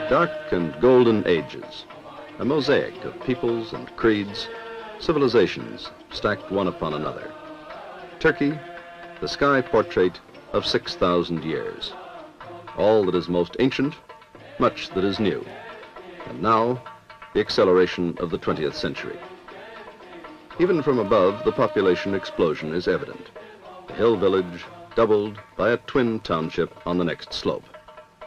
Dark and golden ages, a mosaic of peoples and creeds, civilizations stacked one upon another. Turkey, the sky portrait of 6,000 years. All that is most ancient, much that is new. And now, the acceleration of the 20th century. Even from above, the population explosion is evident. The hill village doubled by a twin township on the next slope,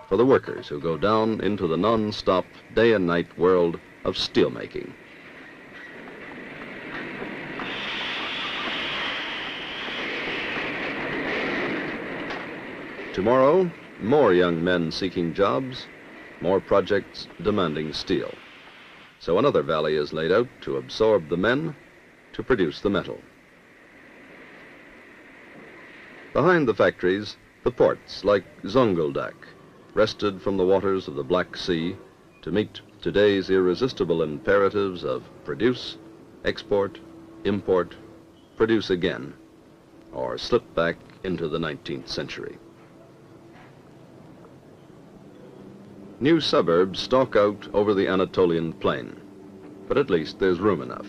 for the workers who go down into the non-stop day and night world of steelmaking. Tomorrow, more young men seeking jobs, more projects demanding steel. So another valley is laid out to absorb the men, to produce the metal. Behind the factories, the ports like Zonguldak, wrested from the waters of the Black Sea to meet today's irresistible imperatives of produce, export, import, produce again, or slip back into the 19th century. New suburbs stalk out over the Anatolian plain, but at least there's room enough.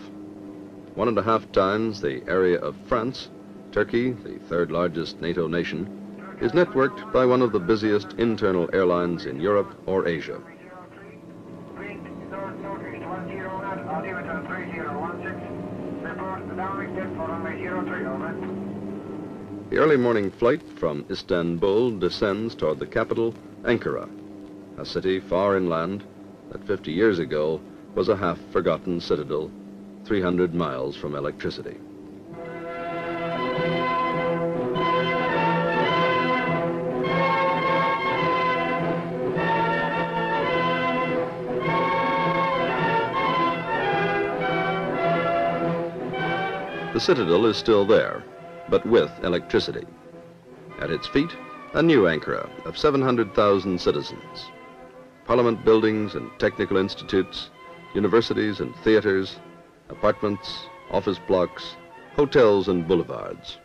1.5 times the area of France, Turkey, the third largest NATO nation, is networked by one of the busiest internal airlines in Europe or Asia. The early morning flight from Istanbul descends toward the capital, Ankara, a city far inland that 50 years ago was a half-forgotten citadel 300 miles from electricity. The citadel is still there, but with electricity. At its feet, a new Ankara of 700,000 citizens. Parliament buildings and technical institutes, universities and theaters, apartments, office blocks, hotels and boulevards.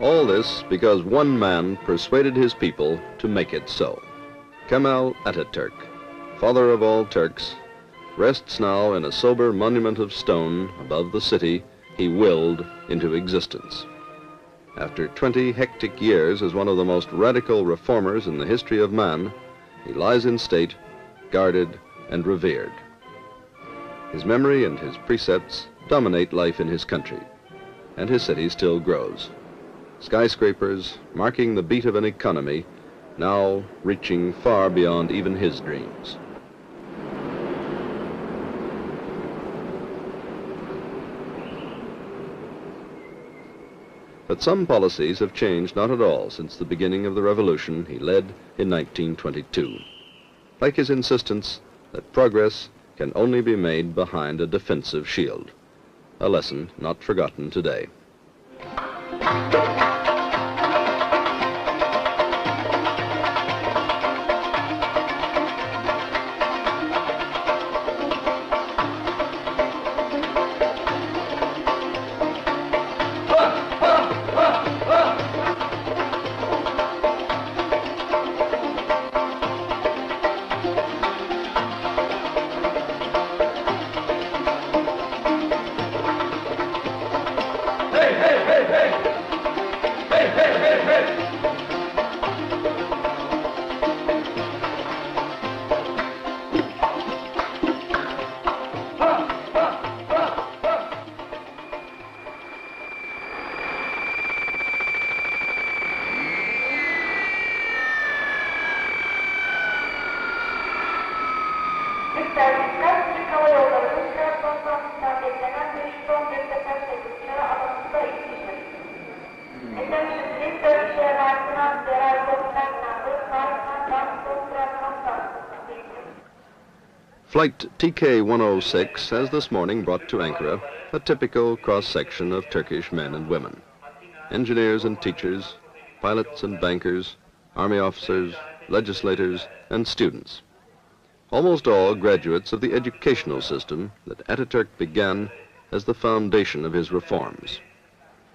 All this because one man persuaded his people to make it so. Kemal Ataturk, father of all Turks, rests now in a sober monument of stone above the city he willed into existence. After 20 hectic years as one of the most radical reformers in the history of man, he lies in state, guarded and revered. His memory and his precepts dominate life in his country, and his city still grows. Skyscrapers marking the beat of an economy now reaching far beyond even his dreams. But some policies have changed not at all since the beginning of the revolution he led in 1922, like his insistence that progress can only be made behind a defensive shield, a lesson not forgotten today. Flight TK-106 has this morning brought to Ankara a typical cross-section of Turkish men and women. Engineers and teachers, pilots and bankers, army officers, legislators, and students. Almost all graduates of the educational system that Ataturk began as the foundation of his reforms.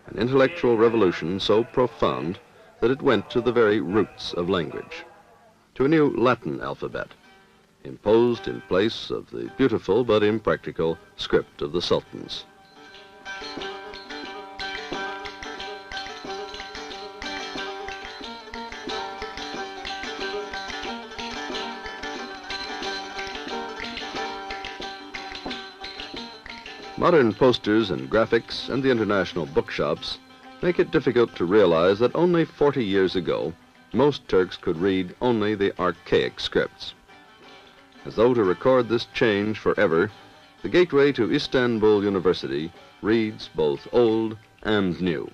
An intellectual revolution so profound that it went to the very roots of language, to a new Latin alphabet, imposed in place of the beautiful but impractical script of the sultans. Modern posters and graphics and the international bookshops make it difficult to realize that only 40 years ago, most Turks could read only the archaic scripts. As though to record this change forever, the gateway to Istanbul University reads both old and new.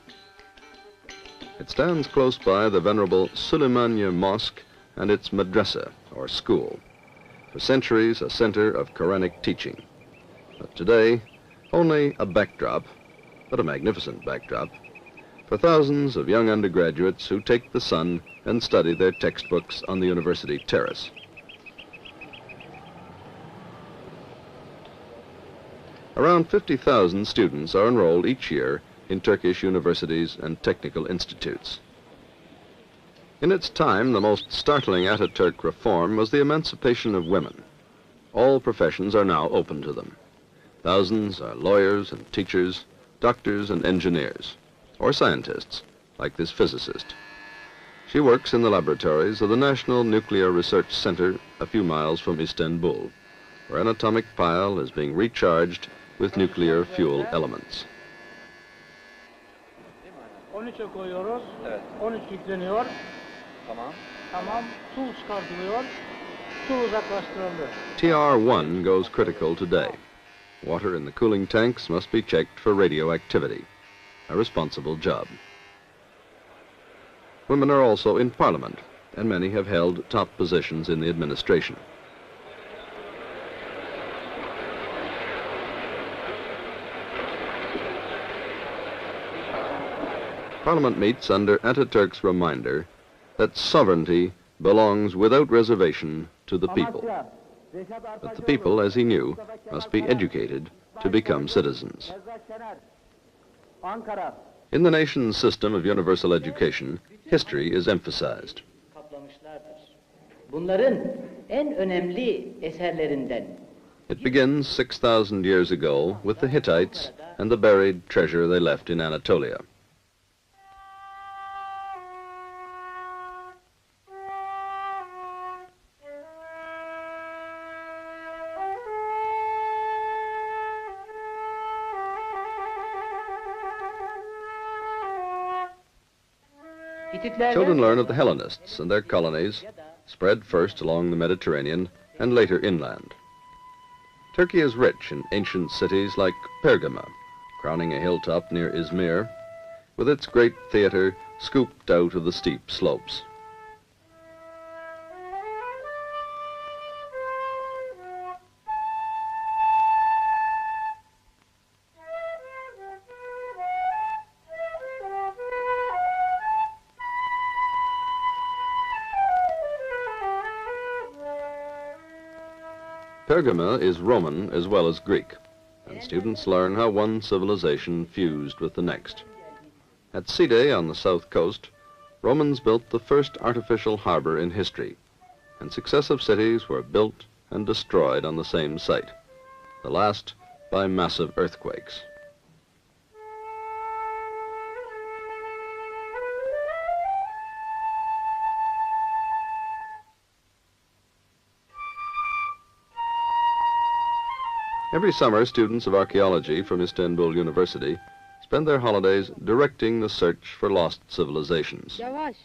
It stands close by the venerable Süleymaniye Mosque and its madrasa, or school, for centuries a center of Quranic teaching. But today, only a backdrop, but a magnificent backdrop, for thousands of young undergraduates who take the sun and study their textbooks on the university terrace. Around 50,000 students are enrolled each year in Turkish universities and technical institutes. In its time, the most startling Ataturk reform was the emancipation of women. All professions are now open to them. Thousands are lawyers and teachers, doctors and engineers, or scientists, like this physicist. She works in the laboratories of the National Nuclear Research Center a few miles from Istanbul, where an atomic pile is being recharged with nuclear fuel elements. 13'e koyuyoruz. Evet. 13 yükleniyor. Tamam. Tamam. Su çıkartılıyor. Su uzaklaştırıldı. TR-1 goes critical today. Water in the cooling tanks must be checked for radioactivity, a responsible job. Women are also in Parliament, and many have held top positions in the administration. Parliament meets under Ataturk's reminder that sovereignty belongs without reservation to the people. But the people, as he knew, must be educated to become citizens. In the nation's system of universal education, history is emphasized. It begins 6,000 years ago with the Hittites and the buried treasure they left in Anatolia. Children learn of the Hellenists and their colonies, spread first along the Mediterranean and later inland. Turkey is rich in ancient cities like Pergama, crowning a hilltop near Izmir, with its great theater scooped out of the steep slopes. Pergama is Roman as well as Greek, and students learn how one civilization fused with the next. At Side on the south coast, Romans built the first artificial harbor in history, and successive cities were built and destroyed on the same site, the last by massive earthquakes. Every summer, students of archaeology from Istanbul University spend their holidays directing the search for lost civilizations. Yavaş.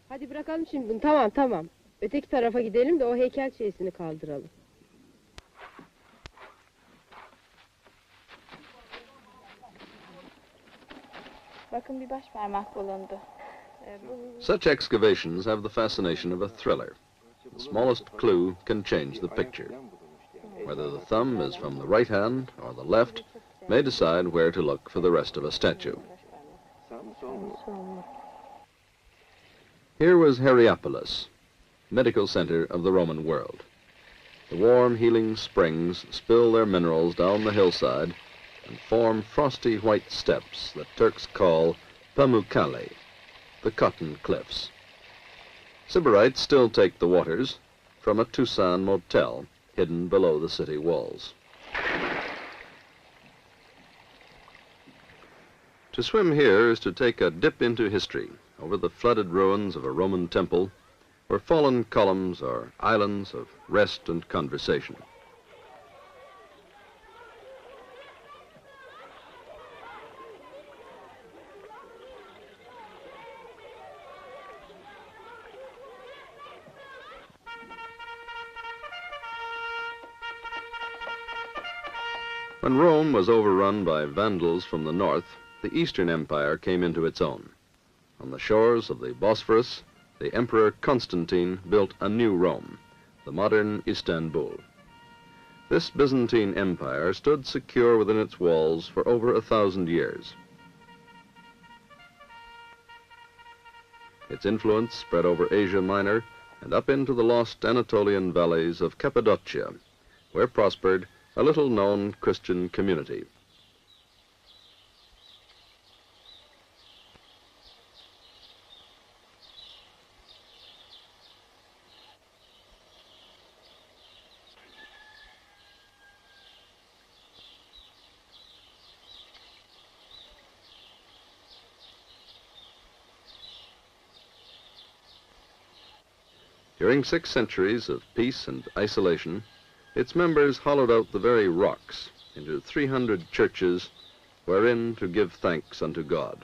Hadi bırakalım şimdi bunu. Tamam, tamam. Öteki tarafa gidelim de o heykel şeysini kaldıralım. Bakın bir baş parmak bulundu. Such excavations have the fascination of a thriller. The smallest clue can change the picture. Whether the thumb is from the right hand or the left may decide where to look for the rest of a statue. Here was Hierapolis, medical center of the Roman world. The warm, healing springs spill their minerals down the hillside and form frosty white steps that Turks call Pamukkale, the cotton cliffs. Sybarites still take the waters from a Tucson motel hidden below the city walls. To swim here is to take a dip into history over the flooded ruins of a Roman temple where fallen columns are islands of rest and conversation. When Rome was overrun by Vandals from the north, the Eastern Empire came into its own. On the shores of the Bosphorus, the Emperor Constantine built a new Rome, the modern Istanbul. This Byzantine Empire stood secure within its walls for over 1,000 years. Its influence spread over Asia Minor and up into the lost Anatolian valleys of Cappadocia, where prospered a little-known Christian community. During 6 centuries of peace and isolation, its members hollowed out the very rocks into 300 churches wherein to give thanks unto God.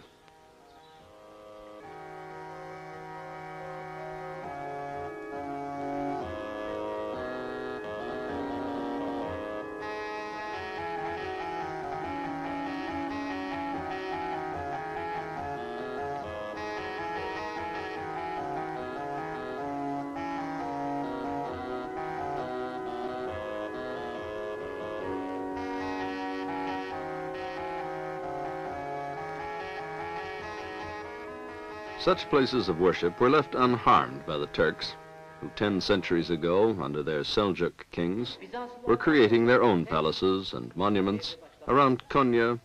Such places of worship were left unharmed by the Turks, who 10 centuries ago, under their Seljuk kings, were creating their own palaces and monuments around Konya,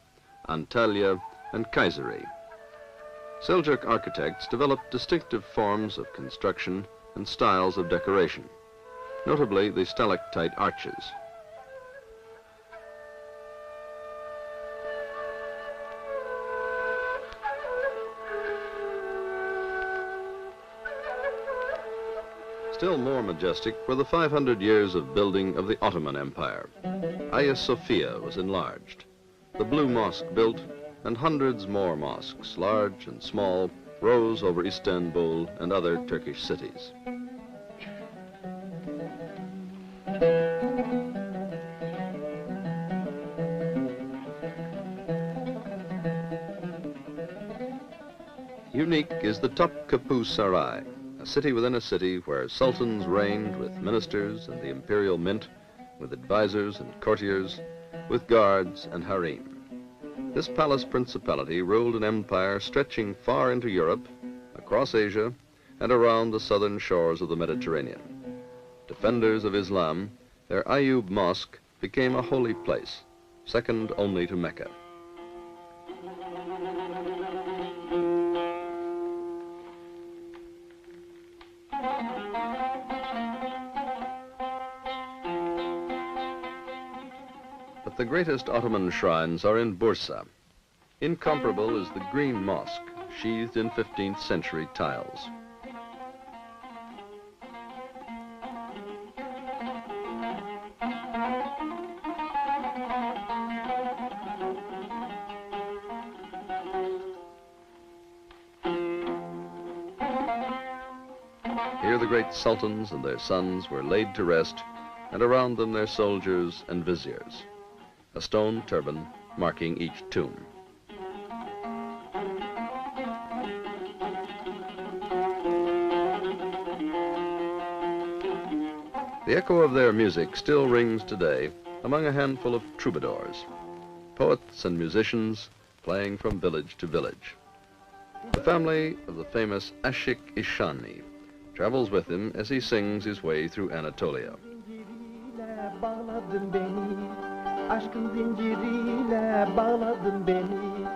Antalya, and Kayseri. Seljuk architects developed distinctive forms of construction and styles of decoration, notably the stalactite arches. Still more majestic were the 500 years of building of the Ottoman Empire. Hagia Sophia was enlarged, the Blue Mosque built, and hundreds more mosques, large and small, rose over Istanbul and other Turkish cities. Unique is the Topkapi Saray, a city within a city where sultans reigned with ministers and the imperial mint, with advisors and courtiers, with guards and harem. This palace principality ruled an empire stretching far into Europe, across Asia, and around the southern shores of the Mediterranean. Defenders of Islam, their Ayyub Mosque became a holy place, second only to Mecca. But the greatest Ottoman shrines are in Bursa. Incomparable is the Green Mosque, sheathed in 15th century tiles. Here the great sultans and their sons were laid to rest, and around them their soldiers and viziers, a stone turban marking each tomb. The echo of their music still rings today among a handful of troubadours, poets and musicians playing from village to village. The family of the famous Ashik Ishani travels with him as he sings his way through Anatolia. Bağladın beni, aşkın zinciriyle bağladın beni.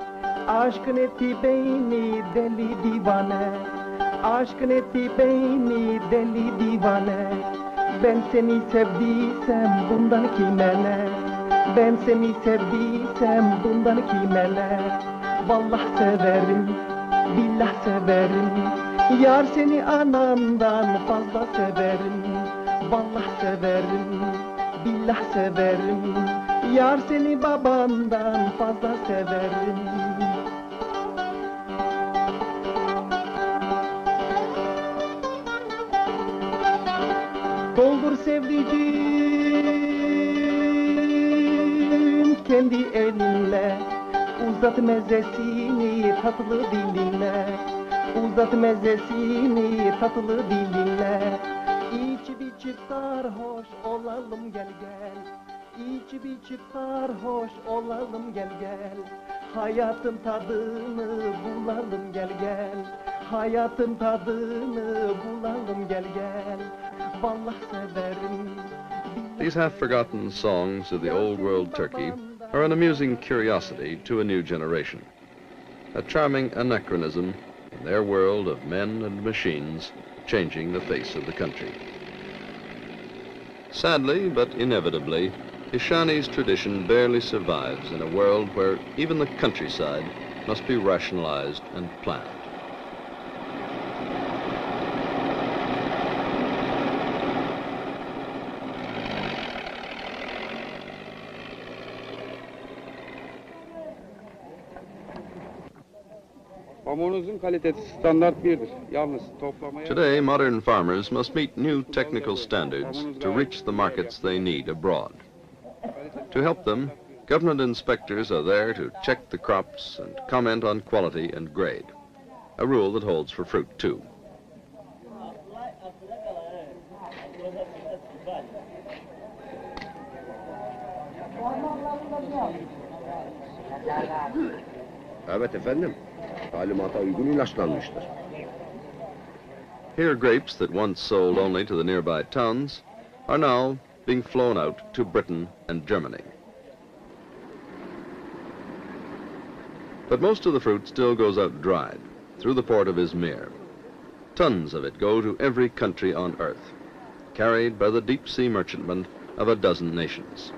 Aşkın etti beni deli divane, aşkın etti beni deli divane. Ben seni sevdiysem bundan kime ne? Ben seni sevdiysem bundan kime ne? Vallahi severim, billah severim. Yar seni anamdan fazla severim. Vallahi severim, billah severim. Yar seni babandan fazla severim. Doldur sevdiceğim kendi elinle. Uzat mezesini tatlı dilinle. Uzat mezesini tatlı dilinle. İçip içip sarhoş olalım gel gel. İçip içip sarhoş olalım gel gel. Hayatın tadını bulalım gel gel. Hayatın tadını bulalım gel gel. Vallahi severim. These half-forgotten songs of the old world Turkey are an amusing curiosity to a new generation, a charming anachronism in their world of men and machines changing the face of the country. Sadly, but inevitably, Ishani's tradition barely survives in a world where even the countryside must be rationalized and planned. Pamuğunuzun kalitesi standart birdir. Yalnız toplamaya... Today, modern farmers must meet new technical standards to reach the markets they need abroad. To help them, government inspectors are there to check the crops and comment on quality and grade, a rule that holds for fruit too. Evet efendim. Talimata uygun ilaçlanmıştır. Here grapes that once sold only to the nearby towns are now being flown out to Britain and Germany. But most of the fruit still goes out dried through the port of Izmir. Tons of it go to every country on earth, carried by the deep-sea merchantmen of a dozen nations.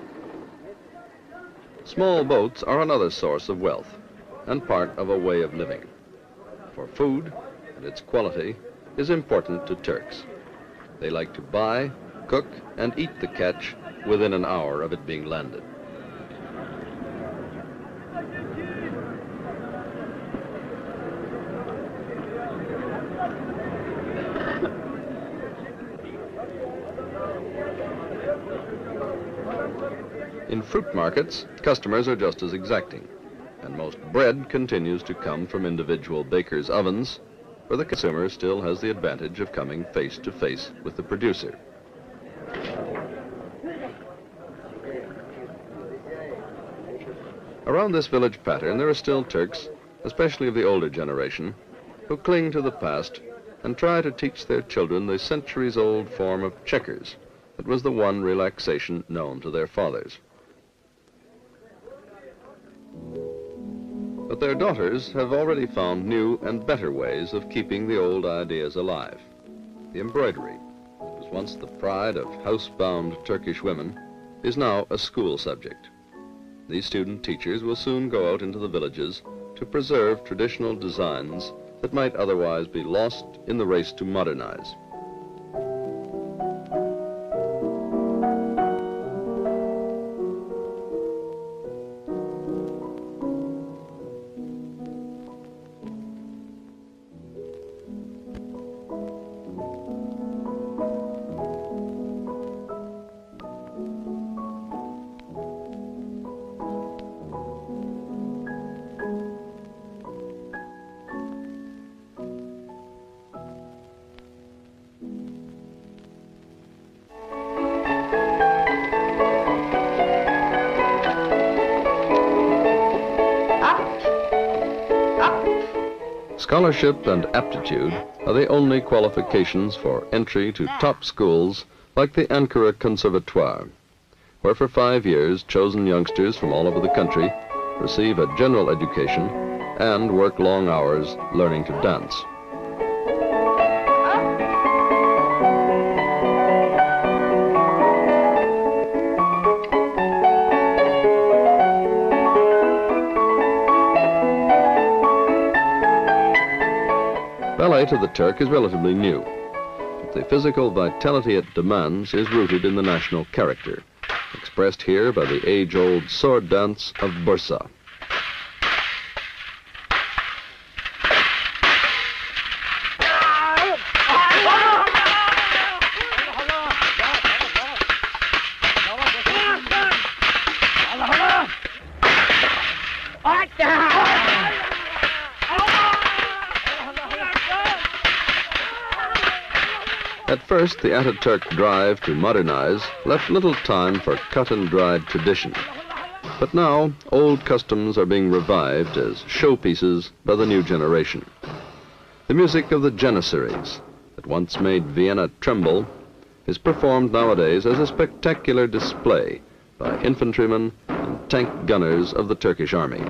Small boats are another source of wealth and part of a way of living. For food and its quality is important to Turks. They like to buy, cook, and eat the catch within an hour of it being landed. In fruit markets, customers are just as exacting, and most bread continues to come from individual bakers' ovens, where the consumer still has the advantage of coming face to face with the producer. Around this village pattern, there are still Turks, especially of the older generation, who cling to the past and try to teach their children the centuries-old form of checkers that was the one relaxation known to their fathers. But their daughters have already found new and better ways of keeping the old ideas alive. The embroidery, that was once the pride of housebound Turkish women, is now a school subject. These student teachers will soon go out into the villages to preserve traditional designs that might otherwise be lost in the race to modernize. Scholarship and aptitude are the only qualifications for entry to top schools like the Ankara Conservatoire, where for 5 years chosen youngsters from all over the country receive a general education and work long hours learning to dance. Ballet to the Turk is relatively new, but the physical vitality it demands is rooted in the national character, expressed here by the age-old sword dance of Bursa. At first, the Ataturk drive to modernize left little time for cut-and-dried tradition. But now, old customs are being revived as showpieces by the new generation. The music of the Janissaries, that once made Vienna tremble, is performed nowadays as a spectacular display by infantrymen and tank gunners of the Turkish army.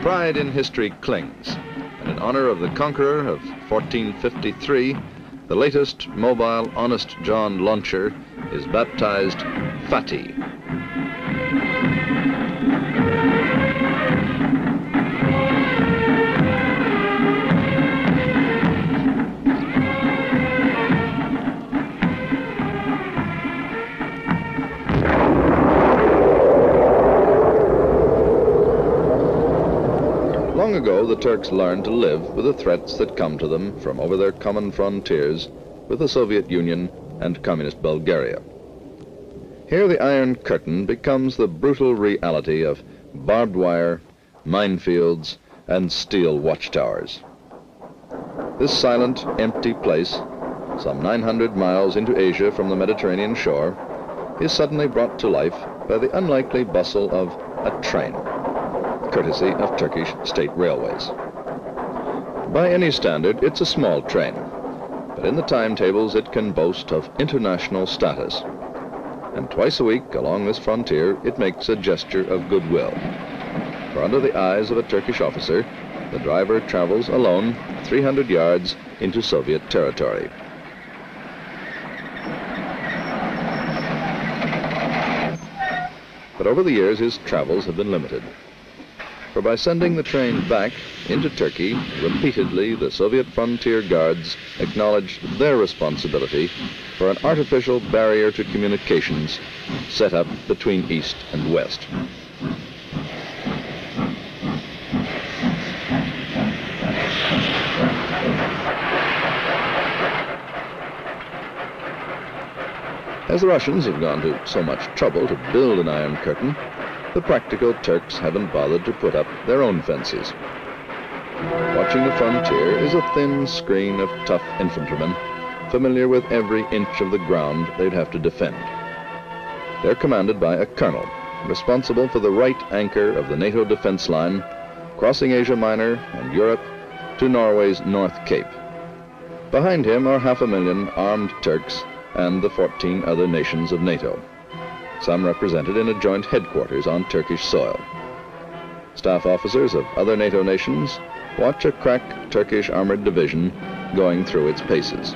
Pride in history clings, and in honor of the conqueror of 1453, the latest mobile Honest John launcher is baptized Fatih. Long ago, the Turks learned to live with the threats that come to them from over their common frontiers with the Soviet Union and communist Bulgaria. Here the Iron Curtain becomes the brutal reality of barbed wire, minefields, and steel watchtowers. This silent, empty place, some 900 miles into Asia from the Mediterranean shore, is suddenly brought to life by the unlikely bustle of a train, courtesy of Turkish state railways. By any standard, it's a small train, but in the timetables it can boast of international status. And twice a week along this frontier, it makes a gesture of goodwill. For under the eyes of a Turkish officer, the driver travels alone 300 yards into Soviet territory. But over the years, his travels have been limited. For by sending the train back into Turkey, repeatedly the Soviet frontier guards acknowledged their responsibility for an artificial barrier to communications set up between East and West. As the Russians have gone to so much trouble to build an Iron Curtain, the practical Turks haven't bothered to put up their own fences. Watching the frontier is a thin screen of tough infantrymen familiar with every inch of the ground they'd have to defend. They're commanded by a colonel, responsible for the right anchor of the NATO defense line, crossing Asia Minor and Europe to Norway's North Cape. Behind him are 500,000 armed Turks and the 14 other nations of NATO, some represented in a joint headquarters on Turkish soil. Staff officers of other NATO nations watch a crack Turkish armored division going through its paces.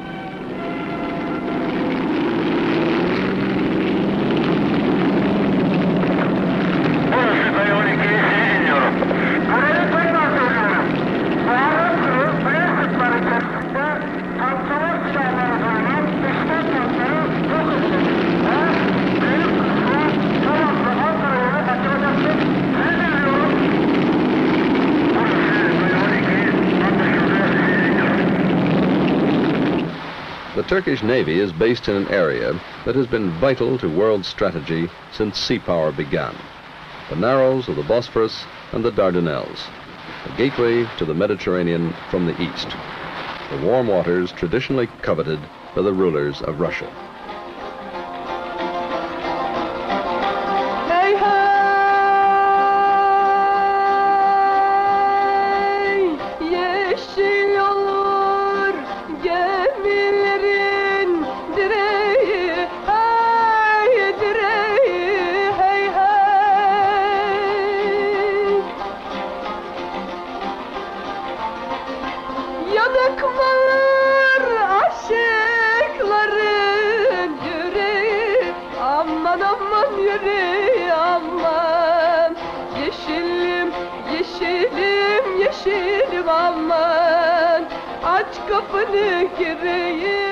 The Turkish Navy is based in an area that has been vital to world strategy since sea power began. The narrows of the Bosphorus and the Dardanelles, the gateway to the Mediterranean from the east, the warm waters traditionally coveted by the rulers of Russia.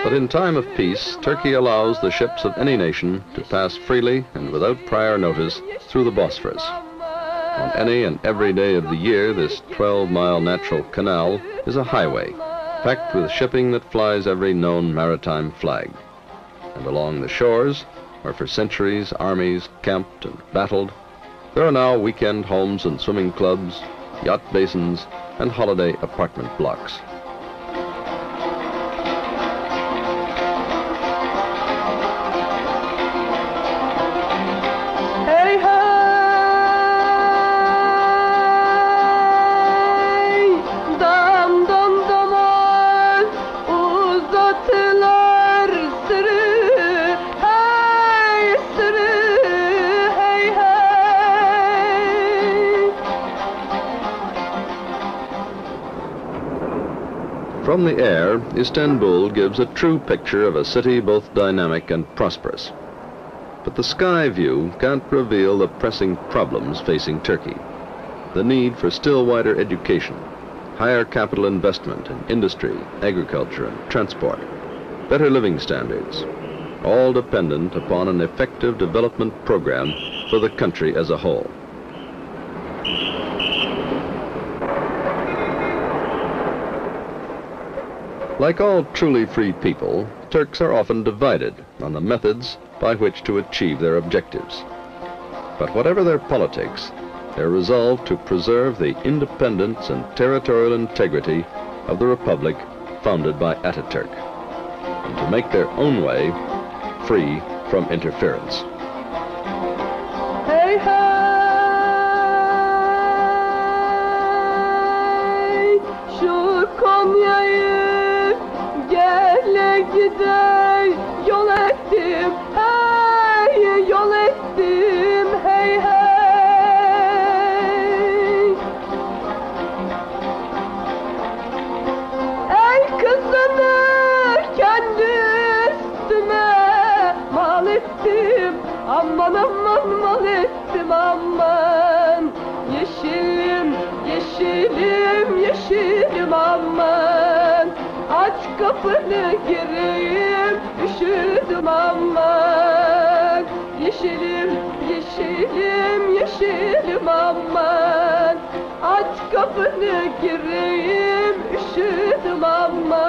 But in time of peace, Turkey allows the ships of any nation to pass freely and without prior notice through the Bosphorus. On any and every day of the year, this 12-mile natural canal is a highway, packed with shipping that flies every known maritime flag. And along the shores, where for centuries armies camped and battled, there are now weekend homes and swimming clubs, yacht basins, and holiday apartment blocks. From the air, Istanbul gives a true picture of a city both dynamic and prosperous. But the sky view can't reveal the pressing problems facing Turkey. The need for still wider education, higher capital investment in industry, agriculture, and transport, better living standards, all dependent upon an effective development program for the country as a whole. Like all truly free people, Turks are often divided on the methods by which to achieve their objectives. But whatever their politics, they're resolved to preserve the independence and territorial integrity of the republic founded by Ataturk, and to make their own way free from interference. Hey, hey, şu Konya'yı gele gider yol ettim, hey, yol ettim, hey, hey. Ey kızını kendi üstüme mal ettim, aman aman mal ettim aman. Yeşilim, yeşilim, yeşilim aman. Aç kapını gireyim, üşüdüm aman. Yeşilim, yeşilim, yeşilim aman. Aç kapını gireyim, üşüdüm aman.